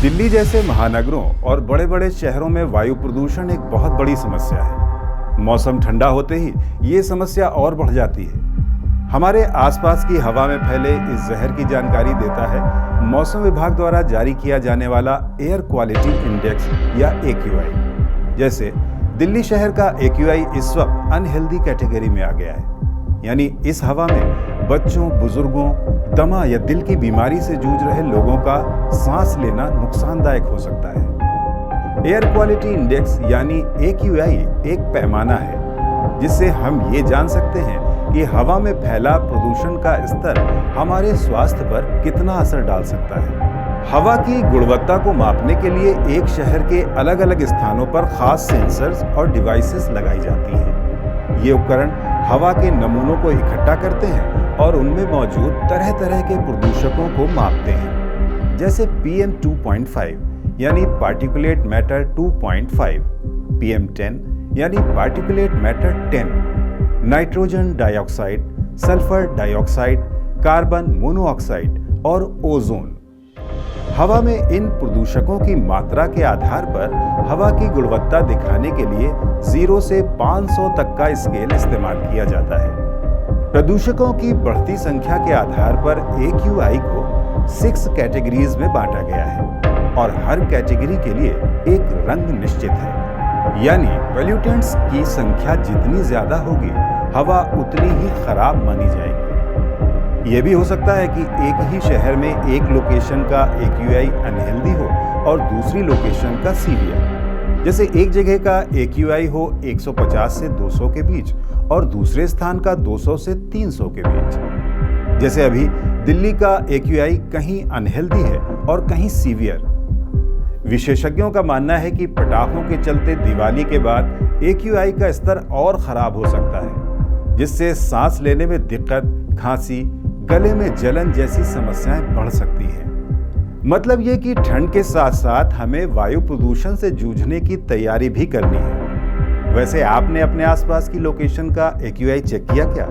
दिल्ली जैसे महानगरों और बड़े बड़े शहरों में वायु प्रदूषण एक बहुत बड़ी समस्या है। मौसम ठंडा होते ही ये समस्या और बढ़ जाती है। हमारे आसपास की हवा में फैले इस जहर की जानकारी देता है मौसम विभाग द्वारा जारी किया जाने वाला एयर क्वालिटी इंडेक्स या AQI। जैसे दिल्ली शहर का AQI इस वक्त अनहेल्दी कैटेगरी में आ गया है, यानी इस हवा में बच्चों, बुजुर्गों, दमा या दिल की बीमारी से जूझ रहे लोगों का सांस लेना नुकसानदायक हो सकता है। एयर क्वालिटी इंडेक्स यानी AQI एक पैमाना है जिससे हम ये जान सकते हैं कि हवा में फैला प्रदूषण का स्तर हमारे स्वास्थ्य पर कितना असर डाल सकता है। हवा की गुणवत्ता को मापने के लिए एक शहर के अलग अलग स्थानों पर खास सेंसर्स और डिवाइसेस लगाई जाती हैं। ये उपकरण हवा के नमूनों को इकट्ठा करते हैं और उनमें मौजूद तरह तरह के प्रदूषकों को मापते हैं, जैसे PM 2.5 यानी पार्टिकुलेट मैटर 2.5, PM 10 यानी particulate matter 10, nitrogen dioxide, sulphur dioxide, carbon monoxide और ओजोन। हवा में इन प्रदूषकों की मात्रा के आधार पर हवा की गुणवत्ता दिखाने के लिए 0 से 500 तक का स्केल इस्तेमाल किया जाता है। प्रदूषकों की बढ़ती संख्या के आधार पर AQI को 6 कैटेगरीज में बांटा गया है और हर कैटेगरी के लिए एक रंग निश्चित है, यानी पोल्यूटेंट्स की संख्या जितनी ज्यादा होगी हवा उतनी ही खराब मानी जाएगी। यह भी हो सकता है कि एक ही शहर में एक लोकेशन का AQI अनहेल्दी हो और दूसरी लोकेशन का सीवियर। जैसे एक जगह का AQI हो 150 से 200 के बीच और दूसरे स्थान का 200 से 300 के बीच। जैसे अभी दिल्ली का AQI कहीं अनहेल्दी है और कहीं सीवियर। विशेषज्ञों का मानना है कि पटाखों के चलते दिवाली के बाद AQI का स्तर और खराब हो सकता है, जिससे सांस लेने में दिक्कत, खांसी, गले में जलन जैसी समस्याएं बढ़ सकती हैं। मतलब ये कि ठंड के साथ साथ हमें वायु प्रदूषण से जूझने की तैयारी भी करनी है। वैसे आपने अपने आसपास की लोकेशन का AQI चेक किया क्या?